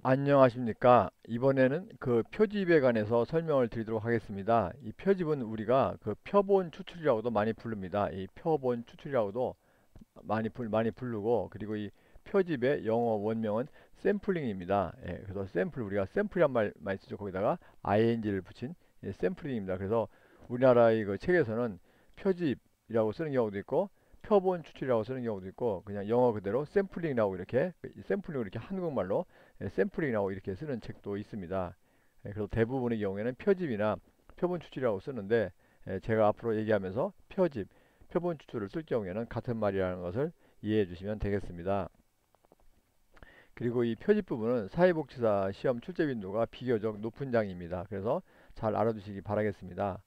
안녕하십니까. 이번에는 그 표집에 관해서 설명을 드리도록 하겠습니다. 이 표집은 우리가 그 표본 추출이라고도 많이 부릅니다. 이 표본 추출이라고도 많이 부르고, 그리고 이 표집의 영어 원명은 샘플링입니다. 예, 그래서 우리가 샘플이란 말 많이 쓰죠. 거기다가 ing를 붙인 샘플링입니다. 그래서 우리나라의 그 책에서는 표집이라고 쓰는 경우도 있고, 표본 추출이라고 쓰는 경우도 있고, 그냥 영어 그대로 샘플링이라고 이렇게 샘플링을 이렇게 한국말로 샘플링이라고 이렇게 쓰는 책도 있습니다. 그래서 대부분의 경우에는 표집이나 표본 추출이라고 쓰는데, 제가 앞으로 얘기하면서 표본 추출을 쓸 경우에는 같은 말이라는 것을 이해해 주시면 되겠습니다. 그리고 이 표집 부분은 사회복지사 시험 출제 빈도가 비교적 높은 장입니다. 그래서 잘 알아두시기 바라겠습니다.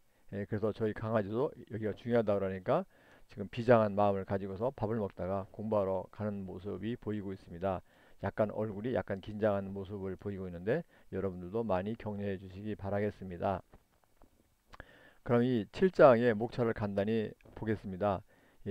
그래서 저희 강아지도 여기가 중요하다 그러니까 지금 비장한 마음을 가지고서 밥을 먹다가 공부하러 가는 모습이 보이고 있습니다. 약간 얼굴이 약간 긴장한 모습을 보이고 있는데 여러분들도 많이 격려해 주시기 바라겠습니다. 그럼 이 7장의 목차를 간단히 보겠습니다.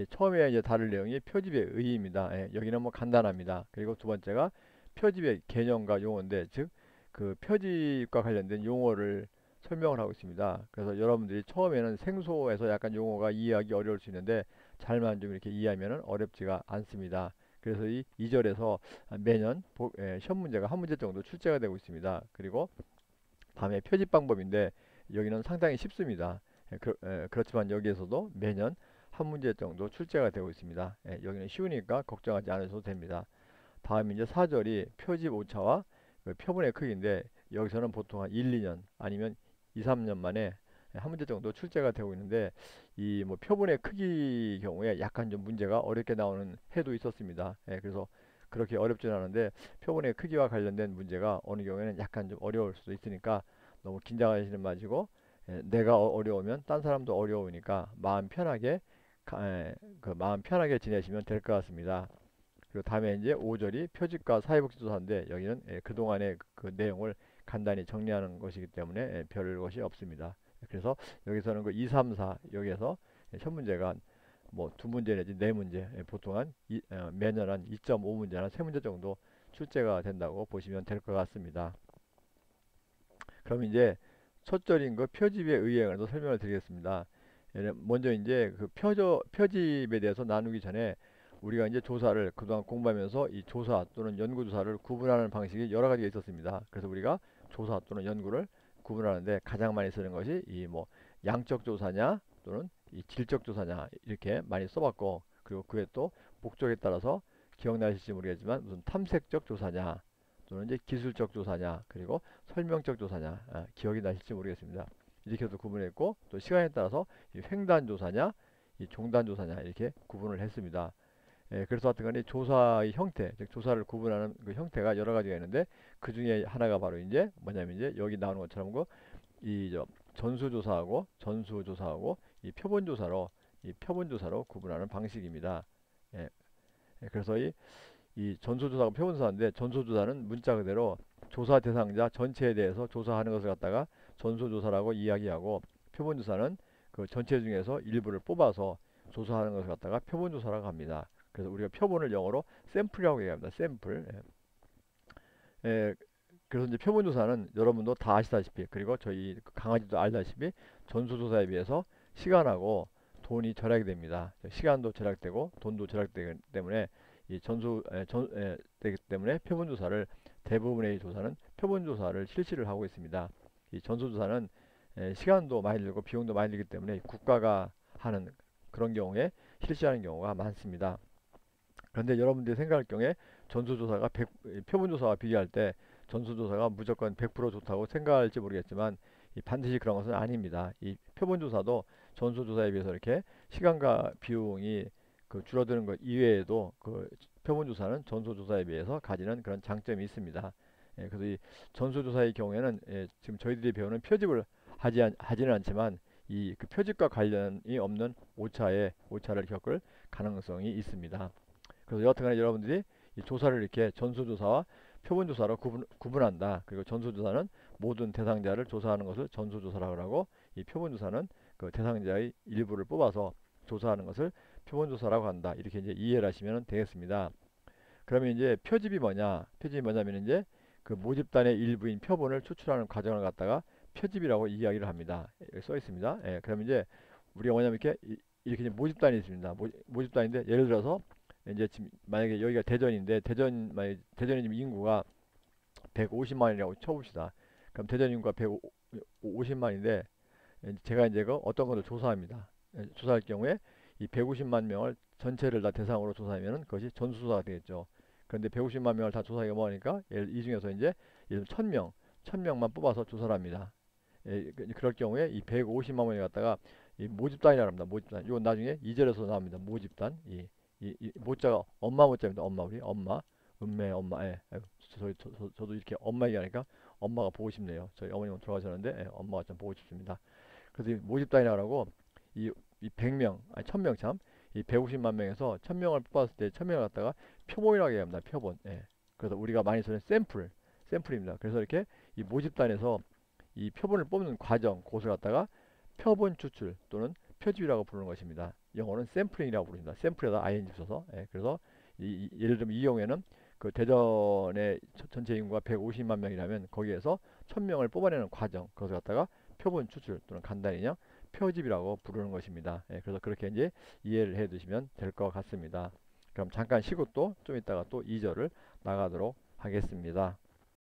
처음에 이제 다룰 내용이 표집의 의의입니다. 여기는 뭐 간단합니다. 그리고 두 번째가 표집의 개념과 용어인데, 즉 그 표집과 관련된 용어를 설명을 하고 있습니다. 그래서 여러분들이 처음에는 생소해서 약간 용어가 이해하기 어려울 수 있는데 잘만 좀 이렇게 이해하면 어렵지가 않습니다. 그래서 이 2절에서 매년 시험 문제가 한 문제 정도 출제가 되고 있습니다. 그리고 다음에 표집 방법인데 여기는 상당히 쉽습니다. 그렇지만 여기에서도 매년 한 문제 정도 출제가 되고 있습니다. 여기는 쉬우니까 걱정하지 않으셔도 됩니다. 다음 이제 4절이 표집 오차와 그 표본의 크기인데 여기서는 보통 한 1, 2년 아니면 2, 3년 만에 한 문제 정도 출제가 되고 있는데, 이 뭐 표본의 크기 경우에 약간 좀 문제가 어렵게 나오는 해도 있었습니다. 그래서 그렇게 어렵진 않은데 표본의 크기와 관련된 문제가 어느 경우에는 약간 좀 어려울 수도 있으니까 너무 긴장하시는 마시고, 내가 어려우면 딴 사람도 어려우니까 마음 편하게 지내시면 될 것 같습니다. 그리고 다음에 이제 5절이 표집과 사회복지조사인데 여기는 그동안의 그 내용을 간단히 정리하는 것이기 때문에 별 것이 없습니다. 그래서 여기서는 그 2, 3, 4 여기에서 첫 문제가 뭐 두 문제 내지 네 문제, 보통 매년 한 2.5문제나 세 문제 정도 출제가 된다고 보시면 될 것 같습니다. 그럼 이제 첫 절인 그 표집의 의의를 설명을 드리겠습니다. 먼저 이제 그 표집에 대해서 나누기 전에 우리가 이제 조사를 그동안 공부하면서 이 조사 또는 연구조사를 구분하는 방식이 여러 가지가 있었습니다. 그래서 우리가 조사 또는 연구를 구분하는데 가장 많이 쓰는 것이 이 뭐 양적 조사냐 또는 이 질적 조사냐 이렇게 많이 써봤고, 그리고 그에 또 목적에 따라서 기억나실지 모르겠지만 무슨 탐색적 조사냐 또는 이제 기술적 조사냐 그리고 설명적 조사냐, 기억이 나실지 모르겠습니다. 이렇게도 구분했고, 또 시간에 따라서 이 횡단 조사냐 이 종단 조사냐 이렇게 구분을 했습니다. 그래서 하여튼 간에 조사의 형태, 즉 조사를 구분하는 그 형태가 여러 가지가 있는데 그 중에 하나가 바로 이제 뭐냐면 이제 여기 나오는 것처럼 이저 전수조사하고 전수조사하고 이 표본조사로 구분하는 방식입니다. 예, 그래서 이 전수조사하고 표본조사인데, 전수조사는 문자 그대로 조사 대상자 전체에 대해서 조사하는 것을 갖다가 전수조사라고 이야기하고, 표본조사는 그 전체 중에서 일부를 뽑아서 조사하는 것을 갖다가 표본조사라고 합니다. 그래서 우리가 표본을 영어로 샘플이라고 얘기합니다. 샘플. 예, 그래서 이제 표본조사는 여러분도 다 아시다시피, 그리고 저희 그 강아지도 알다시피 전수조사에 비해서 시간하고 돈이 절약이 됩니다. 시간도 절약되고 돈도 절약되기 때문에 이 되기 때문에 표본조사를 대부분의 조사는 표본조사를 실시를 하고 있습니다. 이 전수조사는 시간도 많이 들고 비용도 많이 들기 때문에 국가가 하는 그런 경우에 실시하는 경우가 많습니다. 그런데 여러분들이 생각할 경우에 전수조사가 표본조사와 비교할 때 전수조사가 무조건 100% 좋다고 생각할지 모르겠지만 반드시 그런 것은 아닙니다. 이 표본조사도 전수조사에 비해서 이렇게 시간과 비용이 그 줄어드는 것 이외에도 그 표본조사는 전수조사에 비해서 가지는 그런 장점이 있습니다. 그래서 이 전수조사의 경우에는 지금 저희들이 배우는 표집을 하지는 않지만 이 그 표집과 관련이 없는 오차를 겪을 가능성이 있습니다. 그래서 여하튼간에 여러분들이 이 조사를 이렇게 전수조사와 표본조사로 구분한다. 그리고 전수조사는 모든 대상자를 조사하는 것을 전수조사라고 하고, 이 표본조사는 그 대상자의 일부를 뽑아서 조사하는 것을 표본조사라고 한다. 이렇게 이제 이해를 하시면 되겠습니다. 그러면 이제 표집이 뭐냐면 이제 그 모집단의 일부인 표본을 추출하는 과정을 갖다가 표집이라고 이야기를 합니다. 여기 써 있습니다. 예, 그럼 이제 우리가 뭐냐면 이렇게 이제 모집단이 있습니다. 모집단인데 예를 들어서 이제 지금 만약에 여기가 대전인데 만약에 대전의 지금 인구가 150만이라고 쳐봅시다. 그럼 대전 인구가 150만인데 제가 이제 그 어떤 것을 조사합니다. 조사할 경우에 이 150만 명을 전체를 다 대상으로 조사하면 그것이 전수조사가 되겠죠. 그런데 150만 명을 다 조사하기가 뭐하니까 이 중에서 이제 1000명만 뽑아서 조사를 합니다. 그럴 경우에 이 150만 명을 갖다가 이 모집단이라고 합니다. 모집단. 이건 나중에 2절에서 나옵니다. 모집단. 이 모자가 엄마 모자입니다. 엄마, 우리 엄마. 음매 엄마. 예. 저도 이렇게 엄마 얘기하니까 엄마가 보고 싶네요. 저희 어머님은 돌아가셨는데 예, 엄마가 좀 보고 싶습니다. 그래서 이 모집단이라고 하고 이 100명, 아니 1000명 참, 이 150만 명에서 1000명을 뽑았을 때 1000명을 갖다가 표본이라고 얘기합니다. 표본. 예. 그래서 우리가 많이 쓰는 샘플입니다. 그래서 이렇게 이 모집단에서 이 표본을 뽑는 과정, 그것을 갖다가 표본 추출 또는 표집이라고 부르는 것입니다. 영어는 샘플링이라고 부릅니다. 샘플에다 ing 써서. 예. 그래서 예를 들면 이 경우에는 그 대전의 전체 인구가 150만 명이라면 거기에서 1000명을 뽑아내는 과정, 그것을 갖다가 표본 추출 또는 간단히 그냥 표집이라고 부르는 것입니다. 예, 그래서 그렇게 이제 이해를 해 두시면 될 것 같습니다. 그럼 잠깐 쉬고 또 좀 이따가 또 2절을 나가도록 하겠습니다.